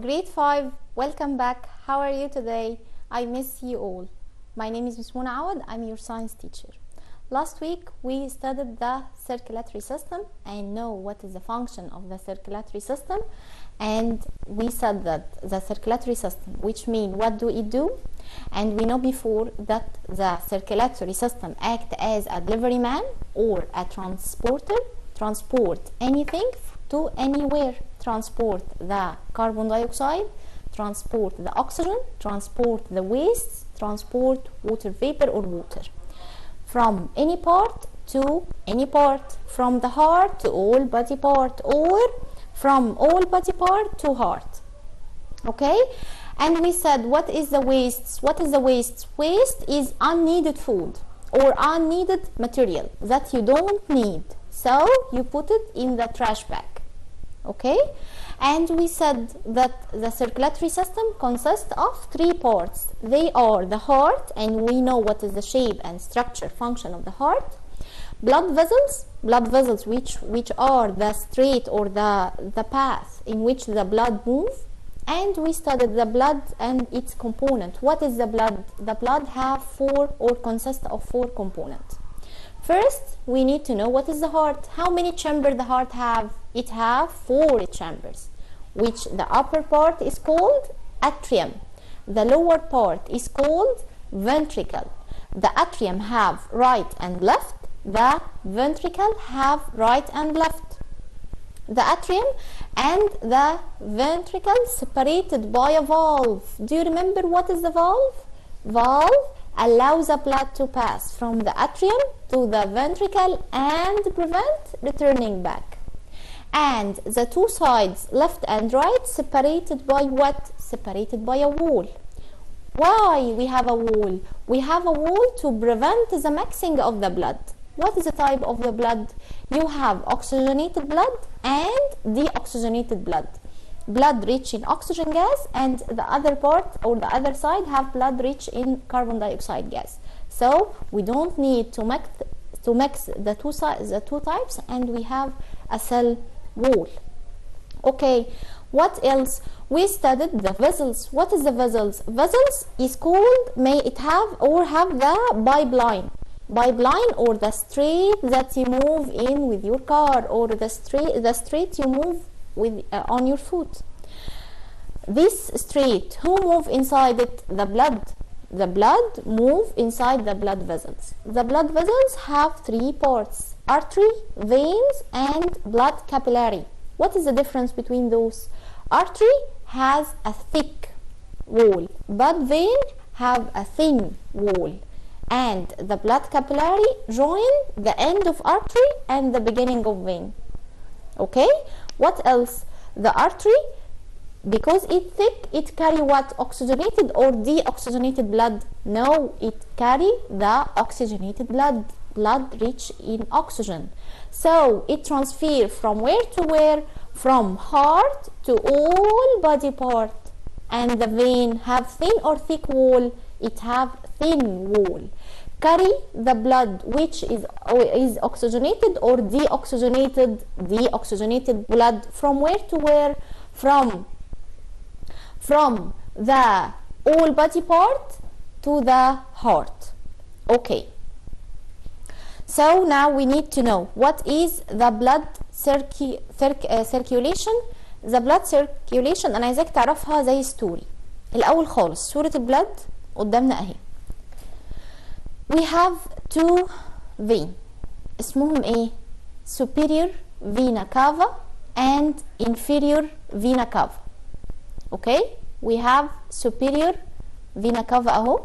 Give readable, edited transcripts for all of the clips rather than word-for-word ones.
Grade 5, welcome back. How are you today? I miss you all. My name is Ms. Awad. I'm your science teacher. Last week we studied the circulatory system and know what is the function of the circulatory system, and we said that the circulatory system, which means what do it do, and we know before that the circulatory system acts as a delivery man or a transporter, transport anything to anywhere, transport the carbon dioxide, transport the oxygen, transport the wastes, transport water vapor or water from any part to any part, from the heart to all body part, or from all body part to heart. Okay, and we said what is the wastes? What is the waste? Waste is unneeded food or unneeded material that you don't need, so you put it in the trash bag. Okay, and we said that the circulatory system consists of 3 parts. They are the heart, and we know what is the shape and structure function of the heart. Blood vessels which are the straight or the path in which the blood moves. And we studied the blood and its component. What is the blood? The blood have 4 or consists of 4 components. First, we need to know what is the heart. How many chambers the heart have? It have 4 chambers, which the upper part is called atrium. The lower part is called ventricle. The atrium have right and left. The ventricle have right and left. The atrium and the ventricle separated by a valve. Do you remember what is the valve? Valve allows the blood to pass from the atrium to the ventricle and prevent returning back. And the 2 sides, left and right, separated by what? Separated by a wall. Why we have a wall? We have a wall to prevent the mixing of the blood. What is the type of the blood? You have oxygenated blood and deoxygenated blood. Blood rich in oxygen gas, and the other part or the other side have blood rich in carbon dioxide gas. So we don't need to mix the two types, and we have a cell wall. Okay, what else? We studied the vessels. What is the vessels? Vessels is called, may it have or have the pipeline or the street that you move in with your car, or the street you move with on your foot. This street, who move inside it? The blood. The blood move inside the blood vessels. The blood vessels have 3 parts: artery, veins, and blood capillary. What is the difference between those? Artery has a thick wall, but vein have a thin wall, and the blood capillary join the end of artery and the beginning of vein. Okay, what else? The artery, because it's thick, it carry what? Oxygenated or deoxygenated blood? No, it carry the oxygenated blood rich in oxygen. So it transfer from where to where? From heart to all body part. And the vein have thin or thick wall? It have thin wall. Carry the blood which is oxygenated or deoxygenated blood from where to where? From the all body part to the heart. Okay, so now we need to know what is the blood circulation. The blood circulation انا عايزاك تعرفها زي ستوري. الاول خالص صورة البلد قدامنا اهي. We have 2 vein اسمهم ايه؟ superior vena cava and inferior vena cava. Okay, we have superior vena cava اهو,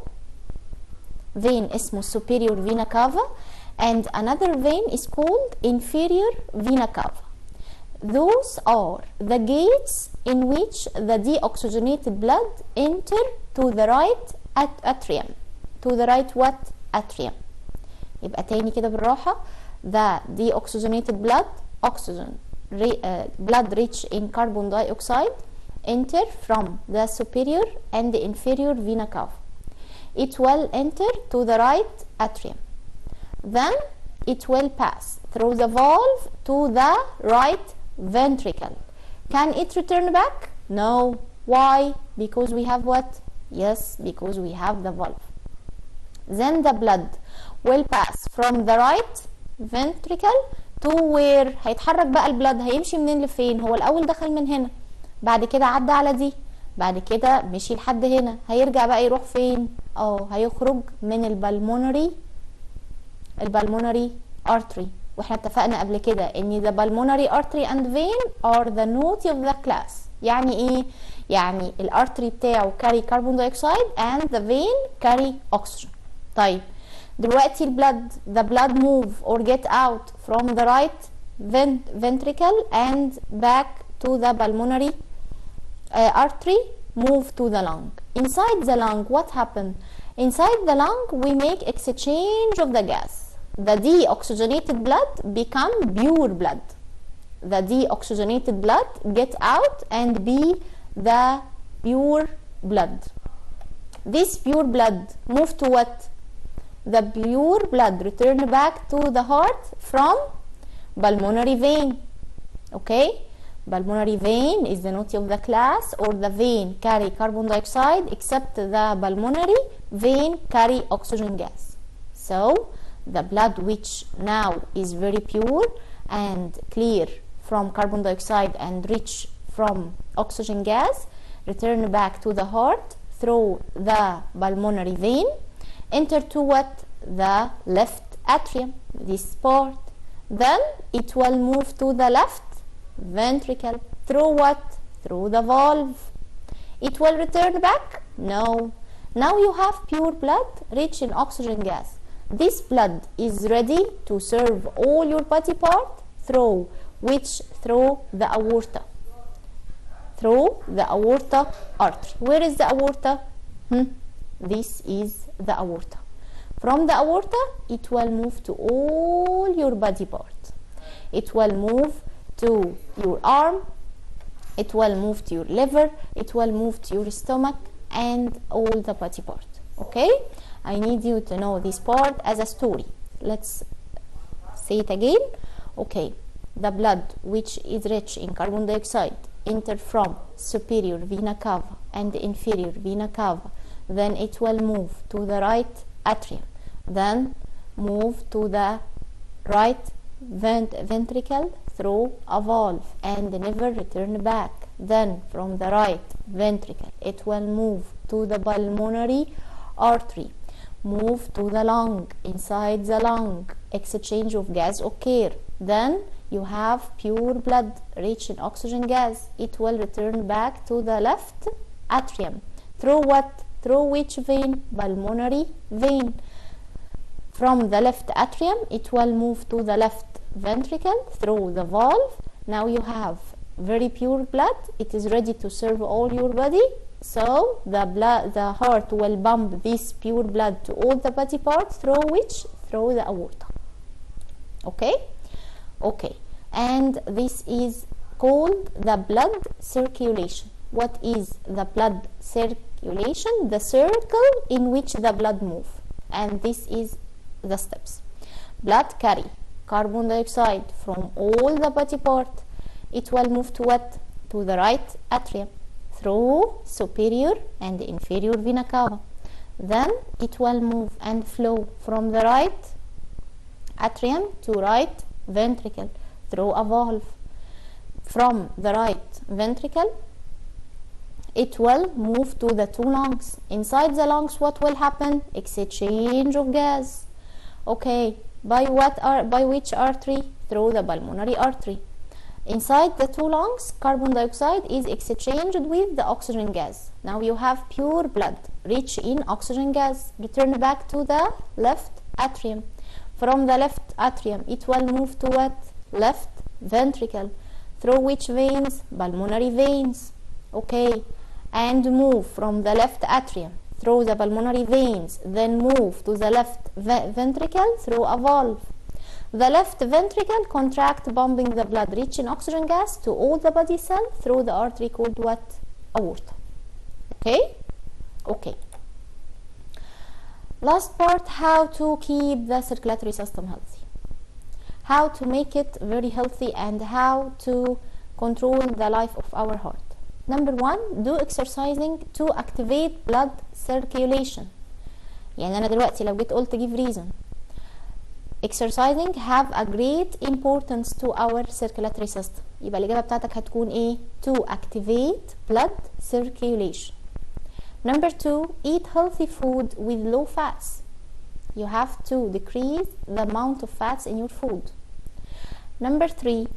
vein اسمه superior vena cava, and another vein is called inferior vena cava. Those are the gates in which the deoxygenated blood enter to the right atrium. To the right what? Atrium. يبقى تاني كده بالراحة. The deoxygenated blood, blood rich in carbon dioxide, enter from the superior and the inferior vena cava. It will enter to the right atrium. Then it will pass through the valve to the right ventricle. Can it return back? No. Why? Because we have what? Yes, because we have the valve. Then the blood will pass from the right ventricle to where؟ هيتحرك بقى البلد، هيمشي منين لفين؟ هو الأول دخل من هنا، بعد كده عدى على دي، بعد كده مشي لحد هنا، هيرجع بقى يروح فين؟ هيخرج من البلمونري artery. واحنا اتفقنا قبل كده ان the pulmonary artery and vein are the naughty of the class. يعني ايه؟ يعني الارتري بتاعه carry carbon dioxide and the vein carry oxygen. طيب دلوقتي the blood move or get out from the right ventricle and back to the pulmonary artery, move to the lung. Inside the lung, what happened? Inside the lung, we make exchange of the gas. The deoxygenated blood become pure blood. The deoxygenated blood get out and be the pure blood. This pure blood move to what? The pure blood return back to the heart from pulmonary vein. Okay? Pulmonary vein is the naughty of the class, or the vein carry carbon dioxide, except the pulmonary vein carry oxygen gas. So the blood, which now is very pure and clear from carbon dioxide and rich from oxygen gas, return back to the heart through the pulmonary vein, enter to what? The left atrium, this part. Then it will move to the left ventricle through what? Through the valve. It will return back? No. Now you have pure blood rich in oxygen gas. This blood is ready to serve all your body part through the aorta. Through the aorta artery. Where is the aorta? This is the aorta. From the aorta, it will move to all your body parts. It will move to your arm, it will move to your liver, it will move to your stomach and all the body part. Okay? I need you to know this part as a story. Let's say it again. Okay. The blood, which is rich in carbon dioxide, enter from superior vena cava and inferior vena cava. Then it will move to the right atrium. Then move to the right ventricle through a valve and never return back. Then from the right ventricle, it will move to the pulmonary artery, move to the lung. Inside the lung, exchange of gas occur. Then you have pure blood rich in oxygen gas. It will return back to the left atrium. Through what? Through which vein? Pulmonary vein. From the left atrium, it will move to the left ventricle through the valve. Now you have very pure blood. It is ready to serve all your body. So the heart will pump this pure blood to all the body parts through which? Through the aorta. Okay? Okay. And this is called the blood circulation. What is the blood circulation? The circle in which the blood moves. And this is the steps. Blood carry carbon dioxide from all the body part. It will move to what? To the right atrium through superior and inferior vena cava. Then it will move and flow from the right atrium to right ventricle through a valve. From the right ventricle, it will move to the two lungs. Inside the lungs, what will happen? Exchange of gas. Okay, by which artery? Through the pulmonary artery. Inside the two lungs, carbon dioxide is exchanged with the oxygen gas. Now you have pure blood rich in oxygen gas. Return back to the left atrium. From the left atrium, it will move to what? Left ventricle. Through which veins? Pulmonary veins. Okay, and move from the left atrium through the pulmonary veins, then move to the left ventricle through a valve. The left ventricle contract, pumping the blood rich in oxygen gas to all the body cell through the artery called what? Aorta. Okay? Okay. Last part, how to keep the circulatory system healthy. how to make it very healthy and how to control the life of our heart. Number 1, do exercising to activate blood circulation. يعني أنا دلوقتي لو جيت قلت give reason, exercising have a great importance to our circulatory system, يبقى الإجابة بتاعتك هتكون إيه؟ to activate blood circulation. Number 2, eat healthy food with low fats. You have to decrease the amount of fats in your food. Number 3,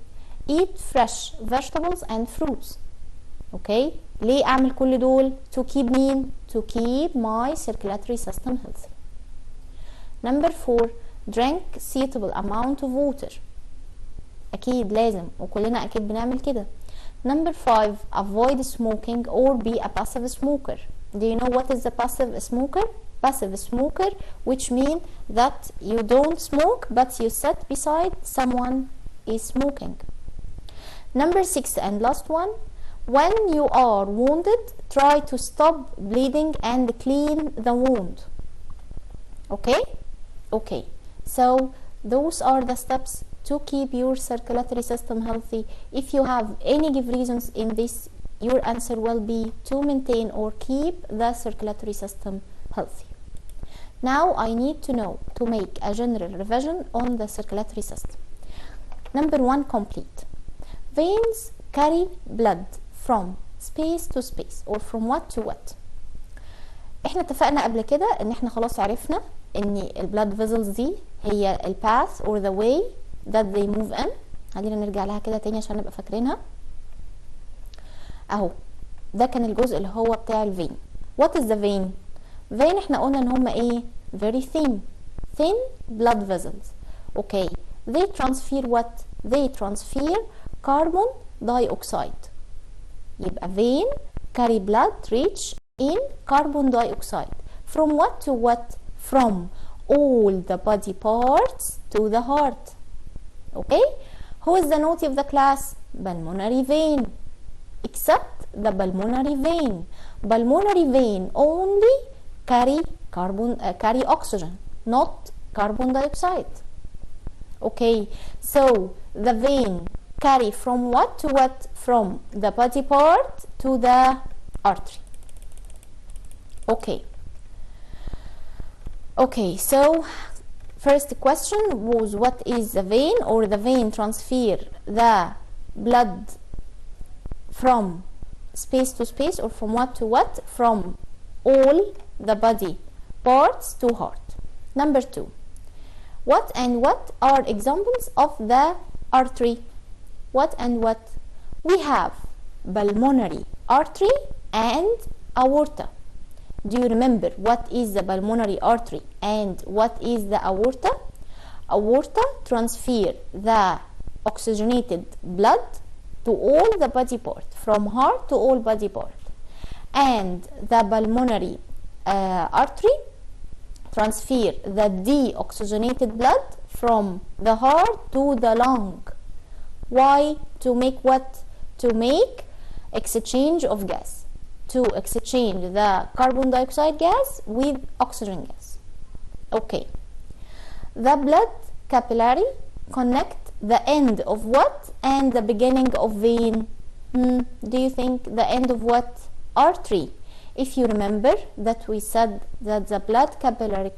eat fresh vegetables and fruits. Okay, ليه أعمل كل دول؟ to keep مين؟ to keep my circulatory system healthy. Number 4, drink suitable amount of water. أكيد لازم وكلنا أكيد بنعمل كده. Number 5, avoid smoking or be a passive smoker. Do you know what is a passive smoker? Passive smoker, which means that you don't smoke but you sit beside someone is smoking. Number 6 and last one, when you are wounded, try to stop bleeding and clean the wound. Okay? Okay. So those are the steps to keep your circulatory system healthy. If you have any give reasons in this, your answer will be to maintain or keep the circulatory system healthy. Now I need to know to make a general revision on the circulatory system. Number 1, complete. Veins carry blood from space to space or from what to what. احنا اتفقنا قبل كده ان احنا خلاص عرفنا ان البلاد فيزلز دي هي الباث or the way that they move in. خلينا نرجع لها كده تاني عشان نبقى فاكرينها. اهو ده كان الجزء اللي هو بتاع الفين. What is the vein? vein احنا قلنا ان هم ايه؟ very thin blood vessels. Okay, they transfer what? They transfer carbon dioxide. يبقى vein carry blood rich in carbon dioxide. From what to what? From all the body parts to the heart. Okay, who is the naughty of the class? Pulmonary vein. Except the pulmonary vein. Pulmonary vein only carry oxygen, not carbon dioxide. Okay, so the vein carry from what to what? From the body part to the artery. Okay, so first question was what is the vein, or the vein transfer the blood from space to space or from what to what? From all the body parts to heart. Number 2, what and what are examples of the artery? What and what? We have pulmonary artery and aorta. Do you remember what is the pulmonary artery and what is the aorta? Aorta transfer the oxygenated blood to all the body part, from heart to all body part. And the pulmonary artery transfer the deoxygenated blood from the heart to the lung. Why? To make what? To make exchange of gas. To exchange the carbon dioxide gas with oxygen gas. Okay. The blood capillary connect the end of what and the beginning of vein? Do you think the end of what? Artery. If you remember that we said that the blood capillary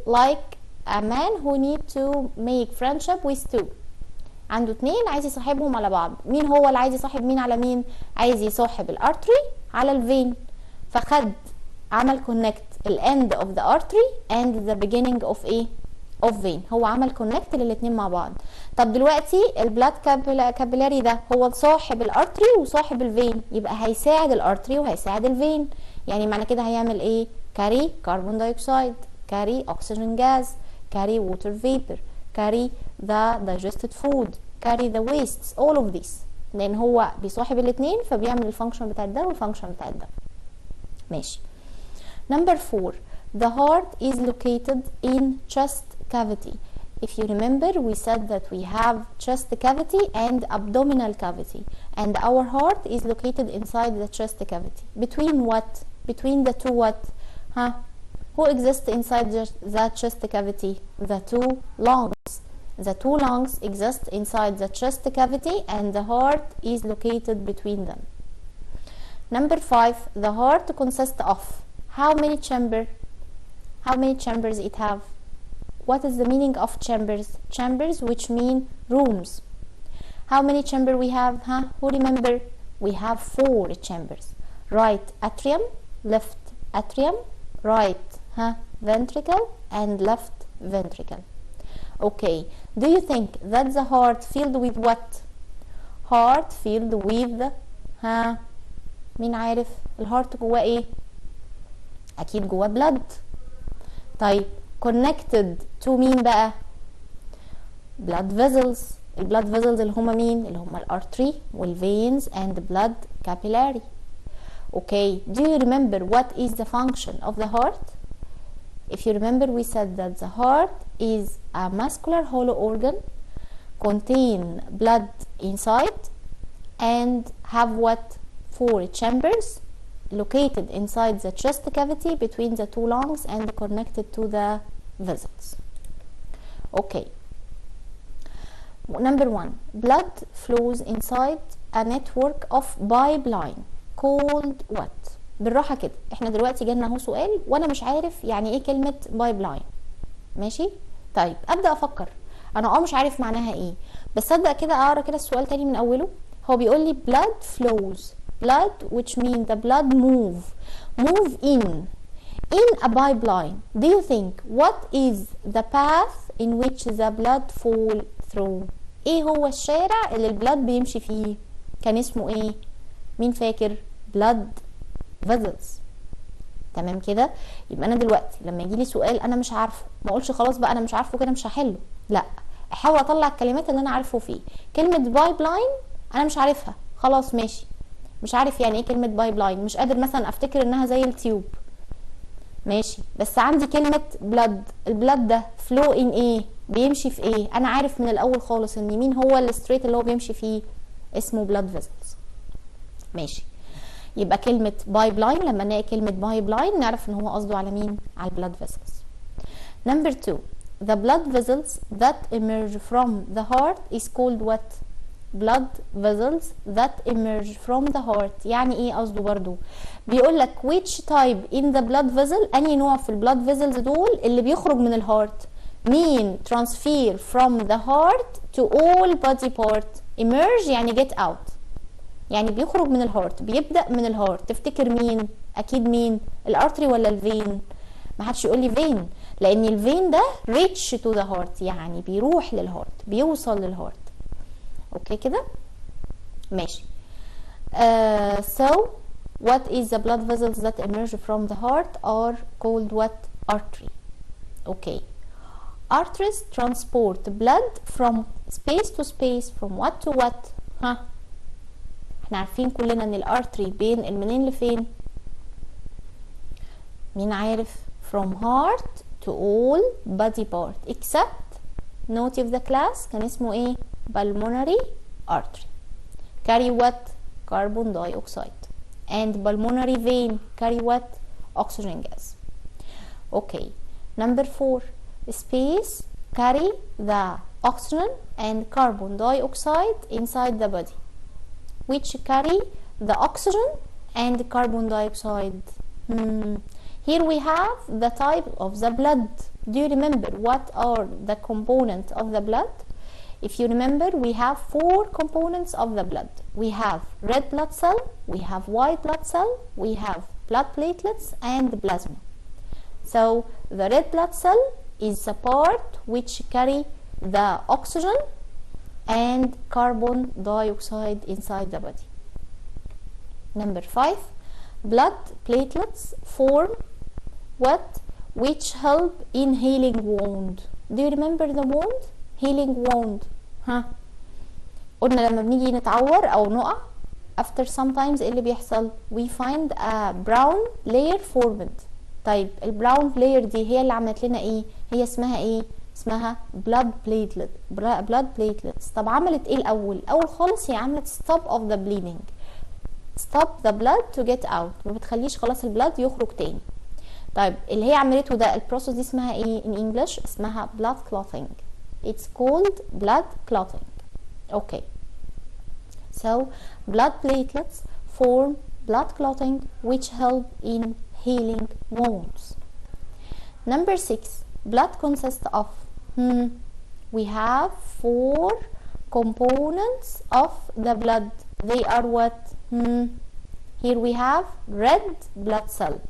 like a man who need to make friendship with two. عنده 2 عايز يصاحبهم على بعض. مين هو اللي عايز يصاحب مين على مين؟ عايز يصاحب الارتري على الفين. فخد عمل connect ال end of the artery and the beginning of ايه؟ of vein. هو عمل connect للاتنين مع بعض. طب دلوقتي البلاد كابيلاري ده هو صاحب الارتري وصاحب الفين، يبقى هيساعد الارتري وهيساعد الفين. يعني معنى كده هيعمل ايه؟ carry carbon dioxide, carry oxygen gas, carry water vapor, carry the digested food, carry the wastes, all of this. لان هو بيصاحب الاتنين فبيعمل الفانكشن بتاعت ده والفانكشن بتاعت ده. ماشي. Number 4, the heart is located in chest cavity. If you remember, we said that we have chest cavity and abdominal cavity, and our heart is located inside the chest cavity. Between what? Between the two what? Who exists inside the chest cavity? The two lungs. The two lungs exist inside the chest cavity and the heart is located between them. Number 5, the heart consists of how many chambers it have? What is the meaning of chambers? Chambers which mean rooms. How many chambers we have? Who remember? We have 4 chambers. Right atrium, left atrium, right ventricle and left ventricle. Okay, do you think that the heart filled with what? Heart filled with مين عارف الهارت جواه ايه؟ اكيد جواه blood. طيب connected to مين بقى؟ blood vessels. البلاد فيزلز اللي هما مين؟ اللي هما الارتري والفينز and blood capillary. Okay, do you remember what is the function of the heart? If you remember, we said that the heart is a muscular hollow organ, contain blood inside and have what? 4 chambers located inside the chest cavity between the 2 lungs and connected to the vessels. Okay. Number 1, blood flows inside a network of pipeline called what? بالراحة كده، احنا دلوقتي جالنا اهو سؤال وانا مش عارف يعني ايه كلمة pipeline. ماشي؟ طيب ابدأ افكر، انا مش عارف معناها ايه، بس ابدأ كده اقرا كده السؤال تاني من اوله. هو بيقول لي blood flows، blood which means the blood move in a pipeline. Do you think what is the path in which the blood fall through? ايه هو الشارع اللي البلاد بيمشي فيه؟ كان اسمه ايه؟ مين فاكر؟ blood vessels. تمام كده؟ يبقى انا دلوقتي لما يجي لي سؤال انا مش عارفه، ما اقولش خلاص بقى انا مش عارفه كده مش هحله، لا، احاول اطلع الكلمات اللي انا عارفه فيه. كلمه بايبلاين انا مش عارفها، خلاص ماشي، مش عارف يعني ايه كلمه بايبلاين، مش قادر مثلا افتكر انها زي التيوب، ماشي، بس عندي كلمه بلاد. البلاد ده فلو ان ايه؟ بيمشي في ايه؟ انا عارف من الاول خالص ان مين هو الستريت اللي هو بيمشي فيه؟ اسمه بلاد فيزلز. ماشي، يبقى كلمه بايبلاين لما نلاقي كلمه بايبلاين نعرف ان هو قصده على مين؟ على البلاد فيزلز. Number 2, the blood vessels that emerge from the heart is called what? blood vessels that emerge from the heart. يعني ايه قصده برضو؟ بيقول لك which type in the blood vessel، انهي نوع في البلاد فيزلز دول اللي بيخرج من الهارت؟ مين transfer from the heart to all body part. emerge يعني get out، يعني بيخرج من الهارت، بيبدأ من الهارت. تفتكر مين؟ اكيد مين؟ الارتري ولا الفين؟ ما حدش يقول لي فين، لان الفين ده reach to the heart، يعني بيروح للهارت، بيوصل للهارت. اوكي كده؟ ماشي. So what is the blood vessels that emerge from the heart are called what? Artery. Okay. Arteries transport blood from space to space. From what to what? احنا عارفين كلنا ان الارتري بينقل منين لفين؟ مين عارف؟ from heart to all body part except note of the class كان اسمه ايه؟ pulmonary artery. carry what? carbon dioxide. and pulmonary vein carry what? oxygen gas. Okay. Number 4, space carry the oxygen and carbon dioxide inside the body. Which carry the oxygen and carbon dioxide? Here we have the type of the blood. Do you remember what are the components of the blood? If you remember, we have 4 components of the blood. We have red blood cell, we have white blood cell, we have blood platelets and plasma. So the red blood cell is the part which carry the oxygen and carbon dioxide inside the body. Number 5, blood platelets form what? Which help in healing wound. Do you remember the wound? healing wound. قلنا لما بنيجي نتعور او نقع after sometimes ايه اللي بيحصل؟ we find a brown layer formed. طيب البراون layer دي هي اللي عملت لنا ايه؟ هي اسمها ايه؟ اسمها blood platelets. طب عملت ايه الاول؟ اول خالص هي عملت stop of the bleeding, stop the blood to get out، ما بتخليش خلاص البلاد يخرج تاني. طيب اللي هي عملته ده البروسيس دي اسمها ايه in English؟ اسمها blood clotting. It's called blood clotting. Okay. So blood platelets form blood clotting which help in healing wounds. Number 6, blood consists of we have 4 components of the blood. They are what? Here we have red blood cell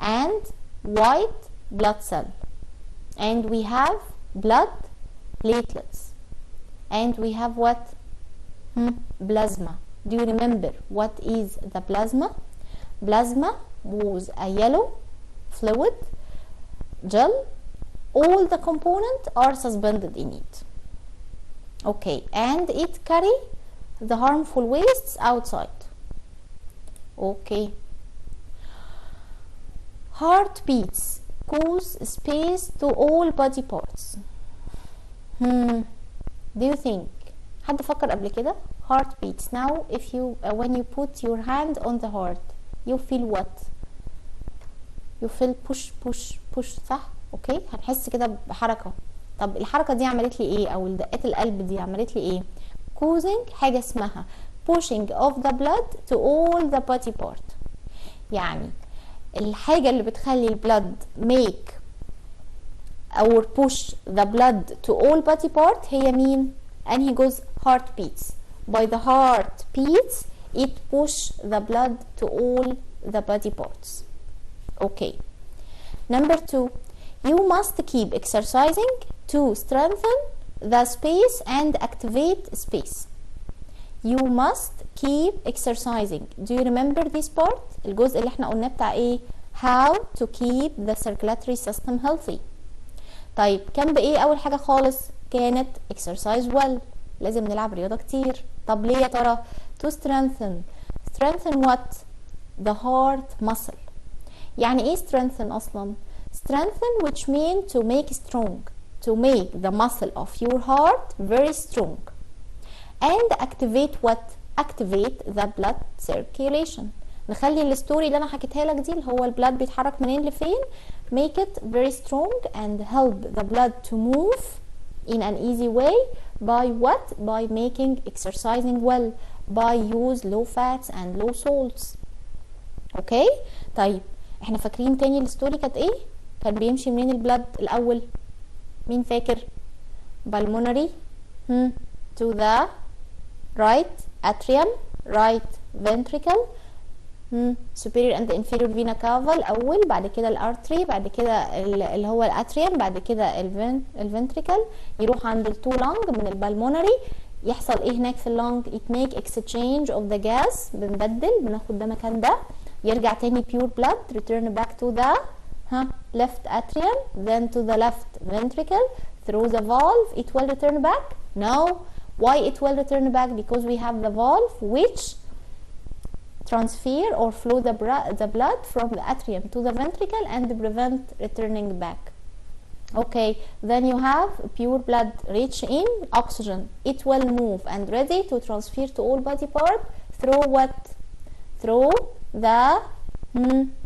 and white blood cell, and we have blood platelets, and we have what? Plasma. Do you remember what is the plasma? Plasma was a yellow fluid gel. All the components are suspended in it. Okay, and it carry the harmful wastes outside. Okay. Heartbeats cause space to all body parts. Do you think? حد فكر قبل كده؟ Heartbeats. Now if you when you put your hand on the heart, you feel what? You feel push صح؟ اوكي، هنحس كده بحركة. طب الحركة دي عملت لي ايه؟ او دقات القلب دي عملت لي ايه؟ causing حاجة اسمها pushing of the blood to all the body part. يعني الحاجة اللي بتخلي البلد make or push the blood to all body part هي مين؟ انهي جزء؟ heartbeats. By the heartbeats it push the blood to all the body parts. Okay. Number 2, you must keep exercising to strengthen the space and activate space. You must keep exercising. Do you remember this part? الجزء اللي احنا قلناه بتاع ايه؟ How to keep the circulatory system healthy. طيب كان بايه اول حاجة خالص؟ كانت exercise well. لازم نلعب رياضة كتير. طب ليه يا ترى؟ To strengthen what? The heart muscle. يعني ايه strengthen اصلا؟ Strengthen which mean to make strong. To make the muscle of your heart very strong. And activate what? Activate the blood circulation. نخلي الستوري اللي انا حكيتها لك دي اللي هو البلاد بيتحرك منين لفين. Make it very strong and help the blood to move in an easy way by what? By making exercising well, by use low fats and low salts. اوكي. طيب احنا فاكرين تاني الستوري كانت ايه؟ كان بيمشي منين البلاد الاول؟ مين فاكر؟ pulmonary to the right atrium, right ventricle, superior and inferior vena cava الاول، بعد كده الارتري، بعد كده اللي هو الاتريوم، بعد كده الفنتريكل، يروح عند التو لانج من البلمونري. يحصل ايه هناك في اللانج؟ it make exchange of the gas. بناخد ده مكان ده، يرجع تاني pure blood, return back to the left atrium, then to the left ventricle through the valve. It will return back? No. Why it will return back? Because we have the valve which transfer or flow the blood from the atrium to the ventricle and prevent returning back. Okay, then you have pure blood rich in oxygen. It will move and ready to transfer to all body part through what? Through the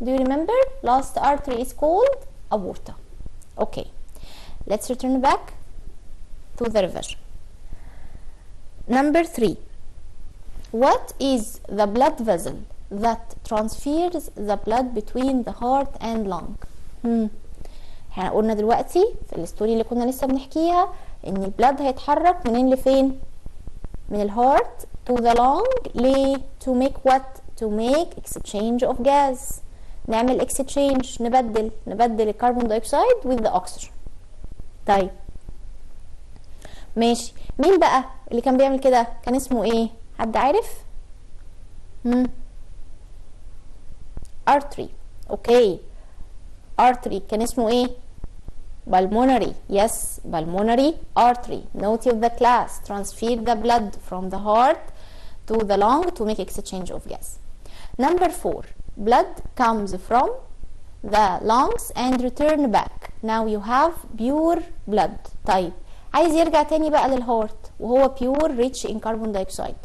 do you remember? Last artery is called aorta. Okay, let's return back to the revision. Number 3, what is the blood vessel that transfers the blood between the heart and lung? احنا قلنا دلوقتي في الستوري اللي كنا لسه بنحكيها ان البلاد هيتحرك منين لفين؟ من الهارت to the lung. ليه؟ to make what? to make exchange of gas. نعمل exchange، نبدل الكربون دايوكسيد with the oxygen. طيب ماشي، مين بقى اللي كان بيعمل كده؟ كان اسمه ايه؟ حد عارف؟ artery. اوكي، artery كان اسمه ايه؟ pulmonary. Yes, pulmonary artery. Note of the class. Transfer the blood from the heart to the lung to make exchange of gas. Number 4, blood comes from the lungs and return back. Now you have pure blood. طيب عايز يرجع تاني بقى للهارت وهو pure rich in carbon dioxide.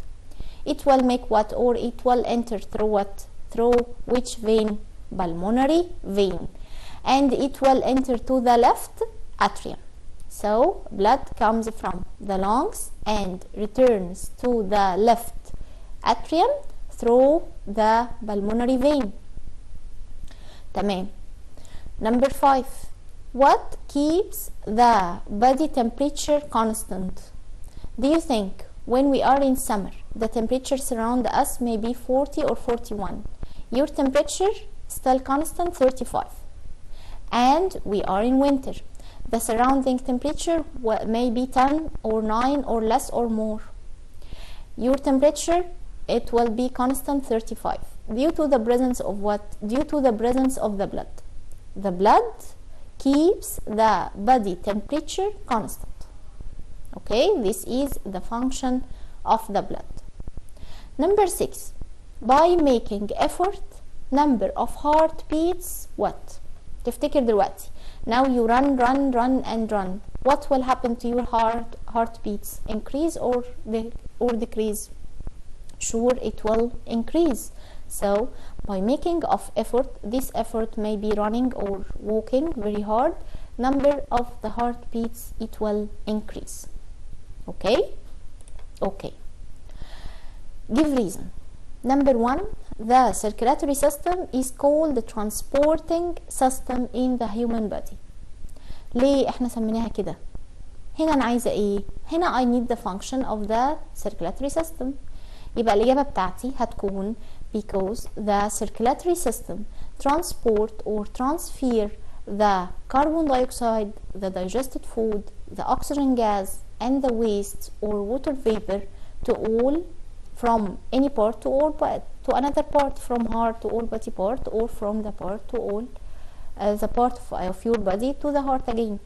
It will make what? Or it will enter through what? Through which vein? Pulmonary vein. And it will enter to the left atrium. So blood comes from the lungs and returns to the left atrium through the pulmonary vein. تمام. Number 5. What keeps the body temperature constant? Do you think when we are in summer the temperatures around us may be 40 or 41? Your temperature still constant 35. And we are in winter. The surrounding temperature may be 10 or 9 or less or more. Your temperature, it will be constant 35 due to the presence of what? Due to the presence of the blood. The blood keeps the body temperature constant. Okay, this is the function of the blood. Number 6. By making effort, number of heartbeats what? تفتكر دلوقتي. Now you run and run. What will happen to your heartbeats? Increase or decrease? Sure, it will increase. So by making of effort, this effort may be running or walking very hard, number of the heartbeats, it will increase. Okay? Okay. Give reason. Number 1, the circulatory system is called the transporting system in the human body. ليه احنا سميناها كده؟ هنا انا عايزة ايه؟ هنا I need the function of the circulatory system. يبقى الإجابة بتاعتي هتكون because the circulatory system transport or transfer the carbon dioxide, the digested food, the oxygen gas, and the waste or water vapor to all from any part to all to another part, from heart to all body part, or from the part to all the part of your body to the heart again.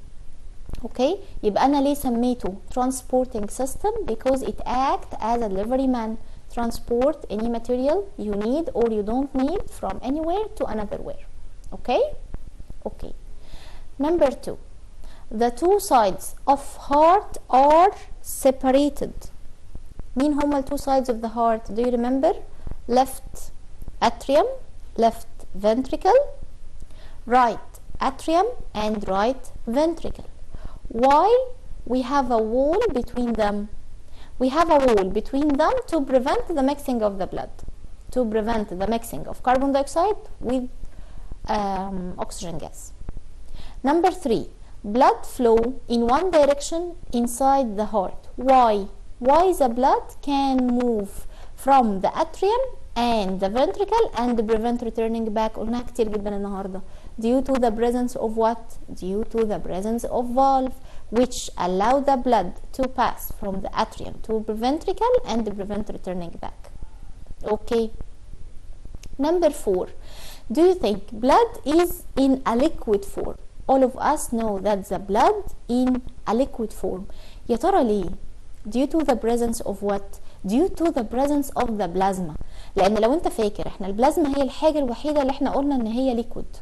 Okay, يبقى أنا ليه سميته transporting system? Because it acts as a delivery man, transport any material you need or you don't need from anywhere to another where. Okay. Okay. Number 2, the two sides of heart are separated. مين هما two sides of the heart? Do you remember? Left atrium, left ventricle, right atrium and right ventricle. Why we have a wall between them? We have a wall between them to prevent the mixing of the blood, to prevent the mixing of carbon dioxide with oxygen gas. Number 3, blood flow in one direction inside the heart. Why? Why the blood can move from the atrium and the ventricle and prevent returning back? قلناها كتير جدا النهارده. Due to the presence of what? Due to the presence of valve which allow the blood to pass from the atrium to the ventricle and prevent returning back. Okay. Number 4, do you think blood is in a liquid form? All of us know that the blood in a liquid form. يا ترى ليه؟ Due to the presence of what? Due to the presence of the plasma. لأن لو أنت فاكر احنا البلازما هي الحاجة الوحيدة اللي احنا قلنا إن هي liquid.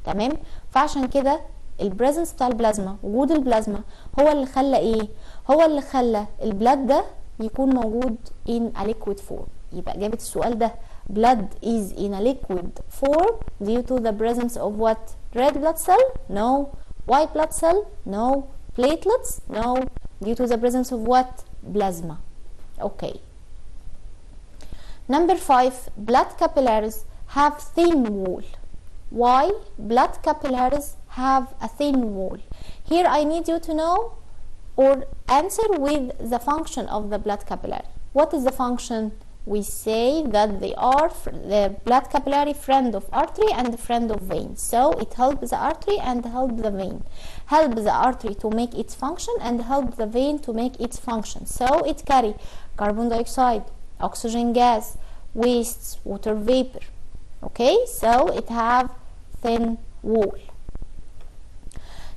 تمام؟ فعشان كده البريزنس بتاع البلازما، وجود البلازما هو اللي خلى ايه؟ هو اللي خلى البلاد ده يكون موجود in a liquid form. يبقى إجابة السؤال ده blood is in a liquid form due to the presence of what? Red blood cell? No. White blood cell? No. Platelets? No. Due to the presence of what? Plasma. Okay. Number 5, blood capillaries have thin wall. Why blood capillaries have a thin wall? Here I need you to know or answer with the function of the blood capillary. What is the function? We say that they are the blood capillary friend of artery and friend of vein. So it helps the artery and helps the vein. Help the artery to make its function and help the vein to make its function. So it carry carbon dioxide, oxygen gas, wastes, water vapor. Okay, so it have thin wall.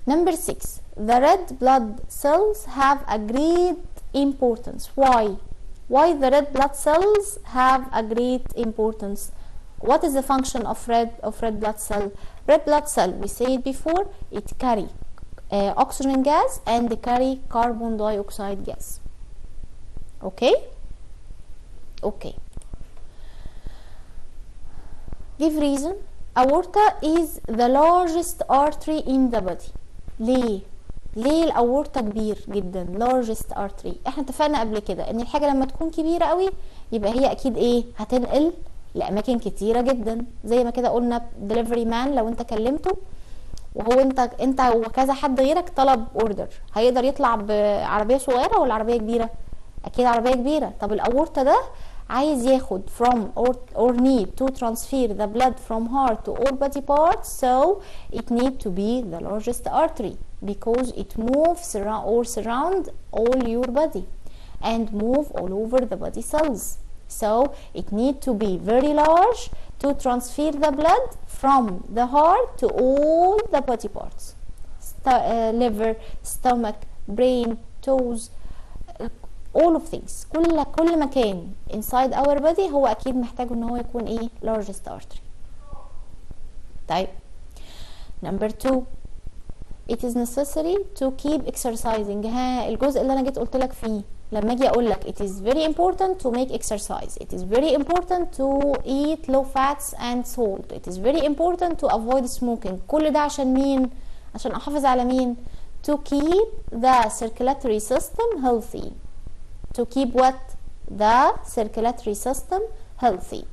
Number 6, the red blood cells have a great importance. Why? Why the red blood cells have a great importance? What is the function of red blood cell? Red blood cell, we said before, it carry oxygen gas and carry carbon dioxide gas. Okay? Okay. Give reason. Aorta is the largest artery in the body. ليه؟ ليه الاورطة كبير جدا largest artery؟ احنا اتفقنا قبل كده ان الحاجة لما تكون كبيرة قوي يبقى هي اكيد ايه؟ هتنقل لاماكن كتيرة جدا، زي ما كده قلنا delivery man لو انت كلمته وهو انت وكذا حد غيرك طلب اوردر، هيقدر يطلع بعربية صغيرة ولا عربية كبيرة؟ اكيد عربية كبيرة. طب الاورطة ده عايز ياخد from or need to transfer the blood from heart to all body parts, so it need to be the largest artery because it moves surround all your body and move all over the body cells, so it need to be very large to transfer the blood from the heart to all the body parts, liver, stomach, brain, toes, all of things. كل مكان inside our body هو اكيد محتاج ان هو يكون ايه؟ largest artery. طيب number 2 it is necessary to keep exercising. ها الجزء اللي انا جيت قلت لك فيه لما اجي اقول لك it is very important to make exercise, it is very important to eat low fats and salt, it is very important to avoid smoking. كل ده عشان مين؟ عشان احافظ على مين؟ to keep the circulatory system healthy. to keep what? the circulatory system healthy.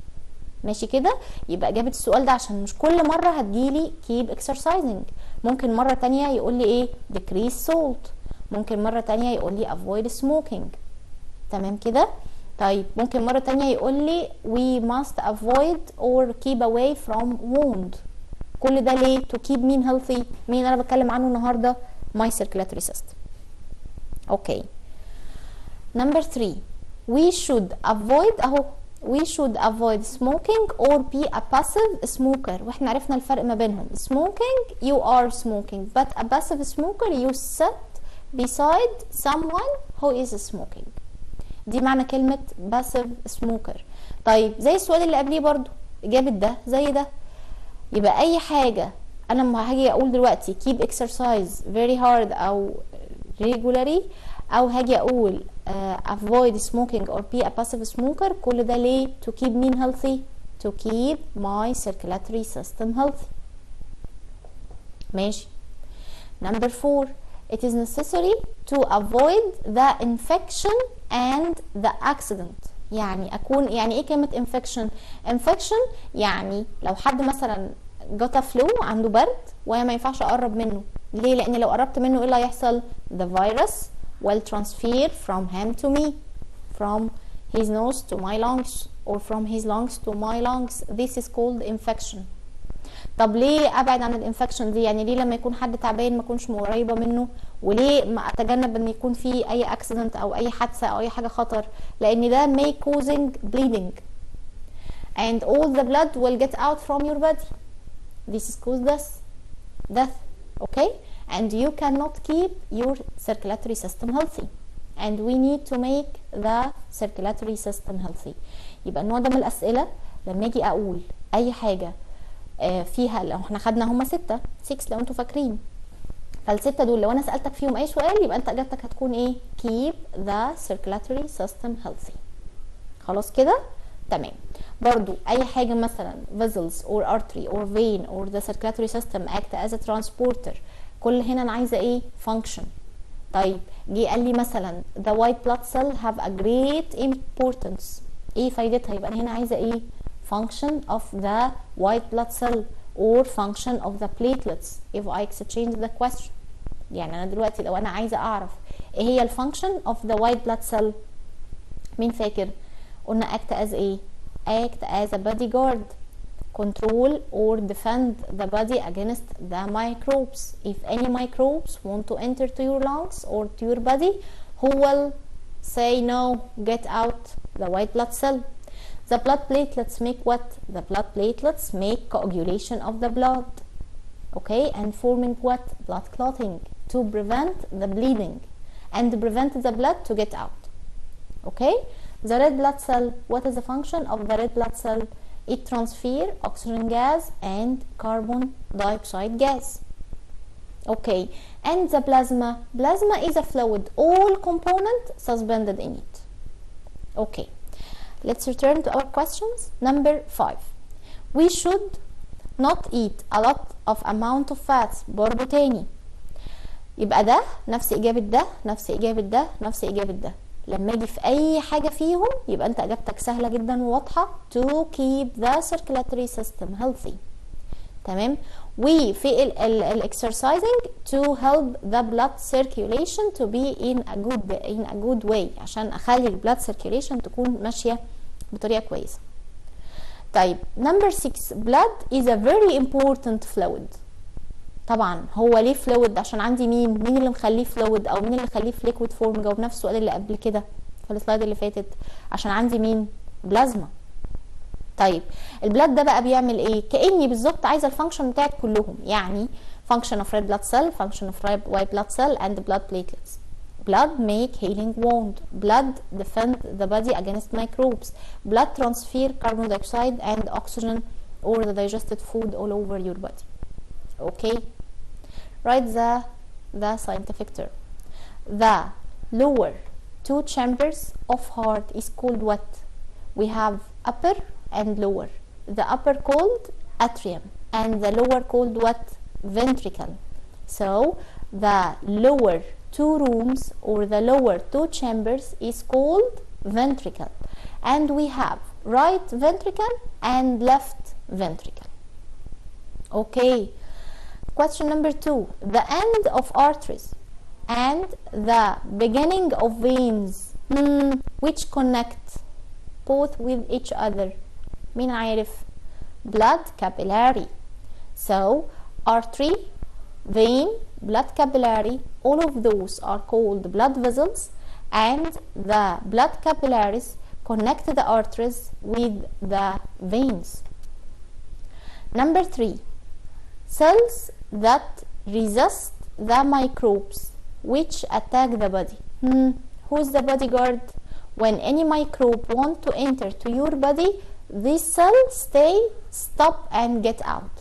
ماشي كده؟ يبقى اجابة السؤال ده عشان مش كل مرة هتجيلي keep exercising، ممكن مرة تانية يقول لي ايه؟ decrease salt، ممكن مرة تانية يقول لي avoid smoking. تمام كده؟ طيب ممكن مرة تانية يقول لي we must avoid or keep away from wound. كل ده ليه؟ to keep مين healthy؟ مين انا بتكلم عنه النهاردة؟ my circulatory system. اوكي. Number 3 we should avoid اهو we should avoid smoking or be a passive smoker. واحنا عرفنا الفرق ما بينهم. smoking you are smoking but a passive smoker you sit beside someone who is smoking. دي معنى كلمة passive smoker. طيب زي السؤال اللي قبليه برضو إجابة ده زي ده. يبقى أي حاجة أنا لما هاجي أقول دلوقتي keep exercise very hard أو regularly أو هاجي أقول avoid smoking or be a passive smoker، كل ده ليه؟ to keep مين healthy؟ to keep my circulatory system healthy. ماشي. Number 4 it is necessary to avoid the infection and the accident. يعني أكون يعني إيه كلمة infection؟ infection يعني لو حد مثلا جاتا فلو عنده برد وأنا ما ينفعش أقرب منه. ليه؟ لأن لو قربت منه إيه اللي هيحصل؟ the virus will transfer from him to me, from his nose to my lungs or from his lungs to my lungs. This is called infection. طب ليه ابعد عن الانفكشن دي؟ يعني ليه لما يكون حد تعبان ما اكونش قريبه منه؟ وليه ما اتجنب ان يكون في اي اكسيدنت او اي حادثه او اي حاجه خطر؟ لان ده may causing bleeding and all the blood will get out from your body. This is called death. Okay, and you cannot keep your circulatory system healthy and we need to make the circulatory system healthy. يبقى النوع ده من الاسئله لما اجي اقول اي حاجه فيها، لو احنا خدنا هما 6 لو انتوا فاكرين، فال6 دول لو انا سألتك فيهم اي سؤال يبقى انت اجابتك هتكون ايه؟ keep the circulatory system healthy. خلاص كده؟ تمام. برضو اي حاجة مثلا vessels or artery or vein or the circulatory system act as a transporter، كل هنا انا عايزة ايه؟ function. طيب جه قال لي مثلا the white blood cell have a great importance، ايه فايدتها؟ يبقى انا هنا عايزة ايه؟ function of the white blood cell or function of the platelets if I exchange the question. يعني انا دلوقتي لو انا عايزه اعرف ايه هي الفانكشن of the white blood cell، مين فاكر؟ قلنا act as ايه؟ act as a bodyguard, control or defend the body against the microbes. If any microbes want to enter to your lungs or to your body, who will say no, get out? The white blood cell. The blood platelets make what? The blood platelets make coagulation of the blood, okay, and forming what? Blood clotting to prevent the bleeding and prevent the blood to get out. Okay, the red blood cell, what is the function of the red blood cell? It transfers oxygen gas and carbon dioxide gas. Okay, and the plasma is a fluid, all components suspended in it. Okay, let's return to our questions. Number 5 we should not eat a lot of amount of fats. برضو تاني يبقى ده نفس اجابه ده، نفس اجابه ده، نفس اجابه ده. لما اجي في اي حاجه فيهم يبقى انت اجابتك سهله جدا وواضحه. to keep the circulatory system healthy. تمام. وفي الاكسرسايزنج to help the blood circulation to be in a good way، عشان اخلي البلاد circulation تكون ماشيه بطريقه كويسه. طيب number 6 blood is a very important fluid. طبعا هو ليه فلويد؟ عشان عندي مين اللي مخليه فلويد او مين اللي مخليه في ليكويد فورم؟ جاوب نفس السؤال اللي قبل كده في السلايد اللي فاتت. عشان عندي مين؟ بلازما. طيب البلاد ده بقى بيعمل ايه؟ كاني بالظبط عايزه الفانكشن بتاعت كلهم، يعني function of red blood cell, function of white blood cell and blood platelets. Blood make healing wound. Blood defend the body against microbes. Blood transfer carbon dioxide and oxygen or the digested food all over your body. Okay, write the scientific term. The lower two chambers of heart is called what? We have upper and lower. The upper called atrium and the lower called what? Ventricle. So the lower two rooms or the lower two chambers is called ventricle, and we have right ventricle and left ventricle. Okay. Question number 2. The end of arteries and the beginning of veins which connect both with each other. مين عارف؟ blood capillary. So artery, vein, blood capillary, all of those are called blood vessels, and the blood capillaries connect the arteries with the veins. Number 3. Cells that resist the microbes which attack the body. Who's the bodyguard? When any microbe want to enter to your body, this cell stop and get out.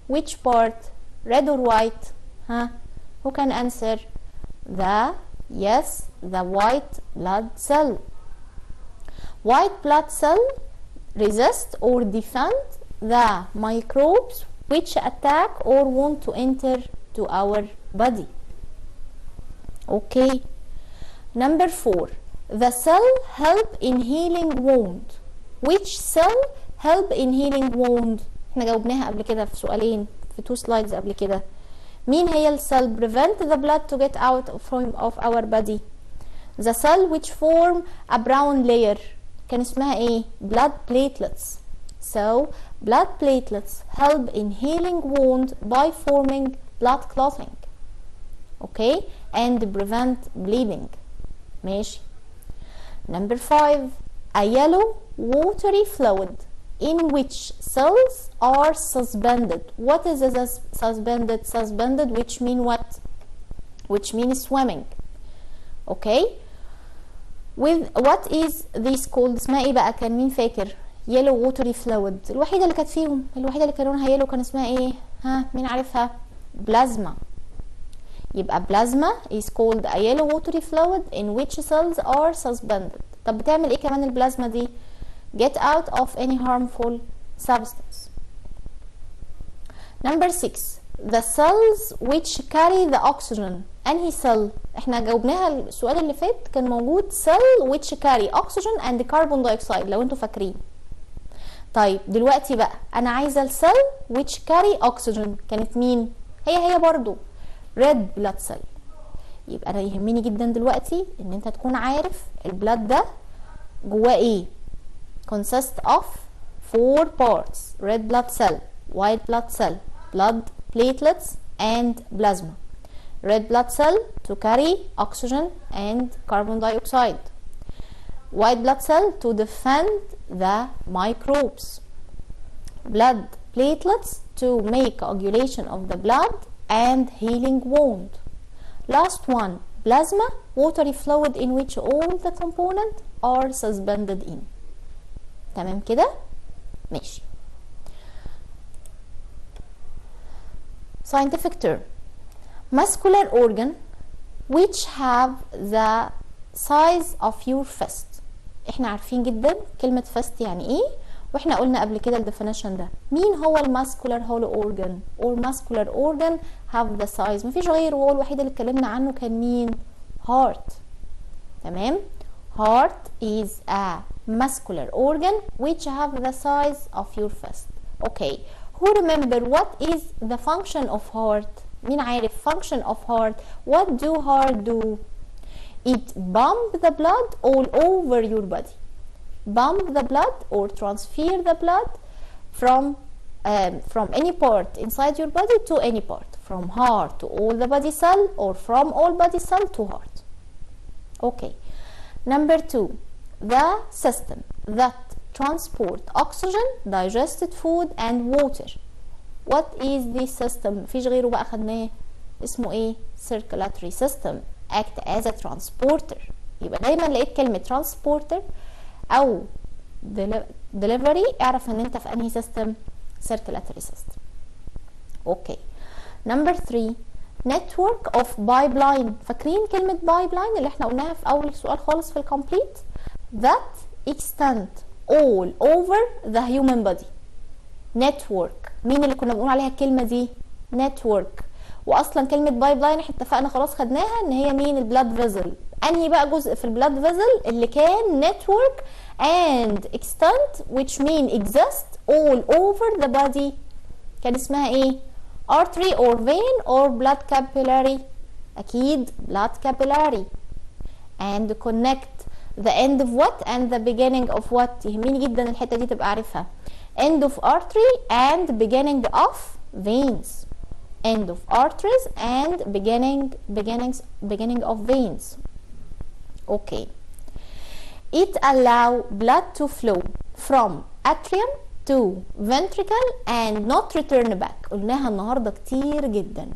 Which part? Red or white? Who can answer? The white blood cell. White blood cell resist or defend the microbes which attack or want to enter to our body. Okay. Number 4. The cell help in healing wound. Which cell help in healing wound? احنا جاوبناها قبل كده في سؤالين في 2 slides قبل كده. مين هي السيل prevent the blood to get out of our body? The cell which form a brown layer كان اسمها ايه؟ blood platelets. So blood platelets help in healing wound by forming blood clotting. Okay, and prevent bleeding. ماشي. Number 5. A yellow watery fluid in which cells are suspended. What is a suspended? Suspended, which mean what? Which means swimming. Okay. With what is this called? اسمها ايه بقى؟ كان مين فاكر؟ yellow watery fluid. الوحيدة اللي كانت فيهم، الوحيدة اللي كان لونها يلو كان اسمها ايه؟ مين عارفها؟ بلازما. يبقى بلازما is called a yellow watery fluid in which cells are suspended. طب بتعمل ايه كمان البلازما دي؟ get out of any harmful substance. Number 6. The cells which carry the oxygen. انهي cell؟ احنا جاوبناها السؤال اللي فات، كان موجود cell which carry oxygen and carbon dioxide لو انتوا فاكرين. طيب دلوقتي بقى انا عايزه السيل which carry oxygen كانت مين؟ هي برضو red blood cell. يبقى انا يهمني جدا دلوقتي ان انت تكون عارف البلاد ده جواه ايه. consist of 4 parts: red blood cell, white blood cell, blood platelets and plasma. Red blood cell to carry oxygen and carbon dioxide. White blood cell to defend the microbes. Blood platelets to make coagulation of the blood and healing wound. Last one, plasma, watery fluid in which all the components are suspended in. تمام كده؟ ماشي. Scientific term. Muscular organ which have the size of your fist. احنا عارفين جدا كلمة fist يعني ايه، واحنا قلنا قبل كده الديفينيشن ده. مين هو الماسكولار هولو اورجان اور ماسكولار اورجان هاف ذا سايز؟ مفيش غيره، هو الوحيد اللي اتكلمنا عنه كان مين؟ هارت. تمام. heart is a muscular organ which have the size of your fist. Okay, who remember what is the function of heart? مين عارف function of heart? What do heart do? It pump the blood all over your body. Pump the blood or transfer the blood from any part inside your body to any part, from heart to all the body cell or from all body cell to heart. Okay. Number 2, the system that transport oxygen, digested food and water. What is this system? مفيش غيره بقى خدناه، اسمه ايه؟ circulatory system. act as a transporter. يبقى دايما لقيت كلمة transporter او delivery اعرف ان انت في انهي system؟ circulatory system. اوكي. Number 3, network of pipeline. فاكرين كلمة pipeline اللي احنا قلناها في اول سؤال خالص في الكومبليت؟ that extend all over the human body. network. مين اللي كنا بنقول عليها الكلمة دي؟ network. واصلا كلمة pipeline احنا اتفقنا خلاص خدناها ان هي مين؟ البلاد فيزل. انهي بقى جزء في البلاد فيزل اللي كان network and extend which mean exist all over the body؟ كان اسمها ايه؟ artery or vein or blood capillary؟ أكيد blood capillary. and connect the end of what and the beginning of what. يهمني جدا الحتة دي تبقى عارفها. end of artery and beginning of veins. end of arteries and beginning of veins. okay. it allow blood to flow from atrium to ventricle and not return back. قلناها النهاردة كتير جدا.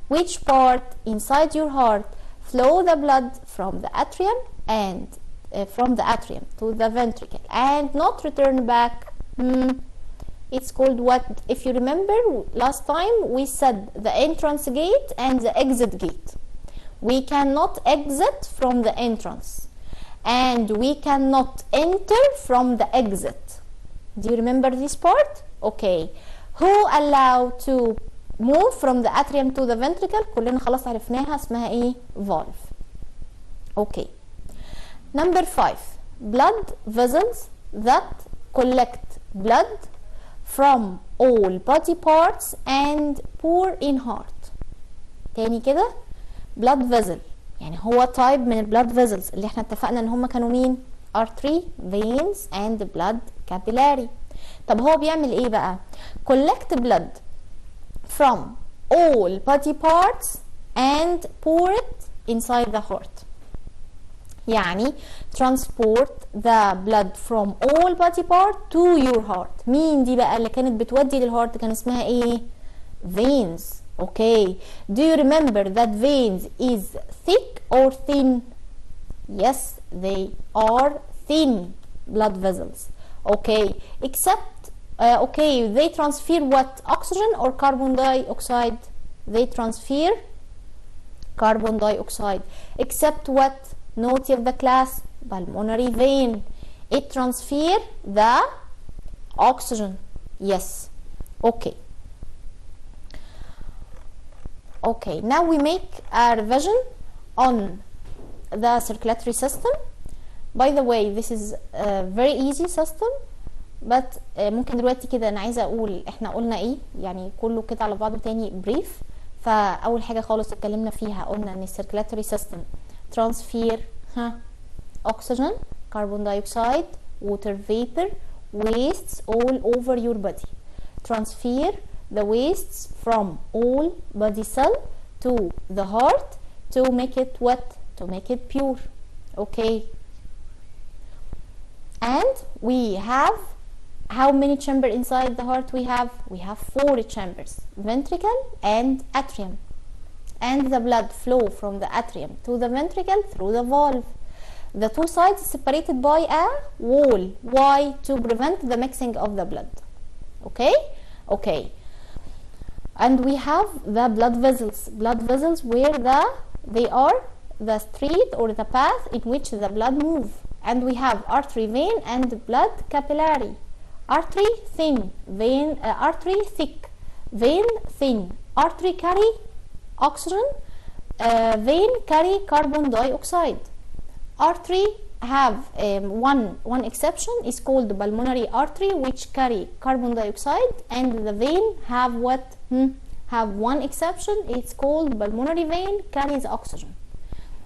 which part inside your heart flow the blood from the atrium and from the atrium to the ventricle and not return back? It's called what? If you remember last time we said the entrance gate and the exit gate. We cannot exit from the entrance and we cannot enter from the exit. Do you remember this part? Okay. Who allow to move from the atrium to the ventricle? كلنا خلاص عرفناها اسمها ايه؟ valve. Okay. Number 5, blood vessels that collect blood from all body parts and pour in heart. تاني كده blood vessel يعني هو type من blood vessels اللي احنا اتفقنا ان هم كانوا مين؟ artery, veins and blood capillary. طب هو بيعمل ايه بقى؟ collect blood from all body parts and pour it inside the heart. يعني transport the blood from all body part to your heart. مين دي بقى اللي كانت بتودي للهارت؟ كان اسمها ايه؟ veins. okay. do you remember that veins is thick or thin? yes, they are thin blood vessels. okay. except okay, they transfer what? oxygen or carbon dioxide? they transfer carbon dioxide. except what? note of the class pulmonary vein. it transfer the oxygen. yes. okay. okay, now we make a revision on the circulatory system. by the way, this is a very easy system but ممكن دلوقتي كده انا عايزه اقول احنا قلنا ايه يعني كله كده على بعضه تاني بريف. فاول حاجه خالص اتكلمنا فيها قلنا ان السيركلاتوري سيستم ترانسفير oxygen, carbon dioxide, water vapor, wastes all over your body. transfer the wastes from all body cell to the heart to make it what? to make it pure. okay. and we have how many chambers inside the heart? we have 4 chambers, ventricle and atrium. and the blood flow from the atrium to the ventricle through the valve. the two sides separated by a wall. why? to prevent the mixing of the blood. okay. okay. and we have the blood vessels where they are the street or the path in which the blood move. and we have artery, vein and blood capillary. artery thin, vein artery thick, vein thin, artery carry oxygen, vein carry carbon dioxide. Artery have one exception is called the pulmonary artery, which carry carbon dioxide, and the vein have what? Have one exception, it's called pulmonary vein, carries oxygen.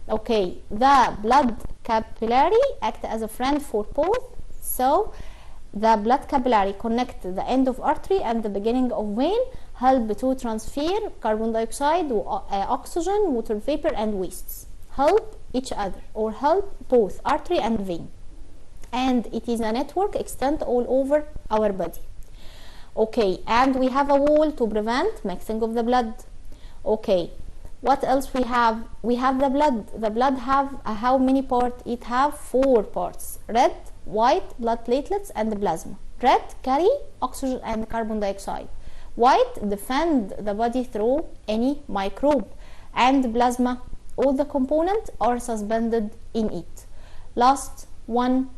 Okay, the blood capillary act as a friend for both, so the blood capillary connect the end of artery and the beginning of vein, help to transfer carbon dioxide, oxygen, water vapor, and wastes. Help each other, or help both artery and vein, and it is a network extend all over our body. Okay, and we have a wall to prevent mixing of the blood. Okay, what else we have? We have the blood. The blood have how many parts? It have 4 parts: red, white, blood platelets, and the plasma. Red carry oxygen and carbon dioxide. White defend the body through any microbe, and plasma, all the components are suspended in it. Last one,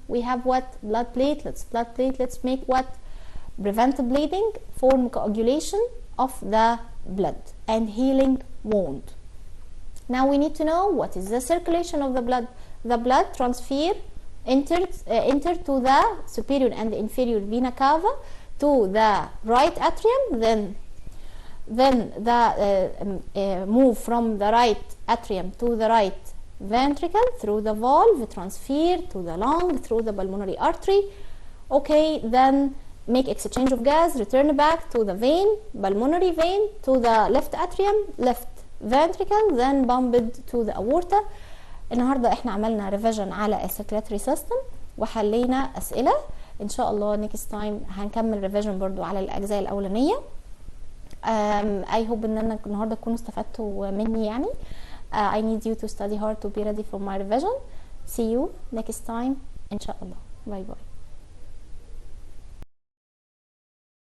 we have what? Blood platelets. Blood platelets make what? Prevent bleeding, form coagulation of the blood, and healing wound. Now we need to know what is the circulation of the blood. The blood transfer enter to the superior and inferior vena cava to the right atrium, then the move from the right atrium to the right ventricle through the valve, transfer to the lung through the pulmonary artery. Okay, then make exchange of gas, return back to the vein, pulmonary vein, to the left atrium, left ventricle, then bumped to the aorta. النهارده احنا عملنا ريفيجن على السيركيلاتري سيستم وحلينا اسئله. ان شاء الله نيكست تايم هنكمل ريفيجن برضو على الاجزاء الاولانيه. I hope ان انا النهارده تكونوا استفدتوا مني يعني. I need you to study hard to be ready for my revision. See you next time إن شاء الله. Bye bye.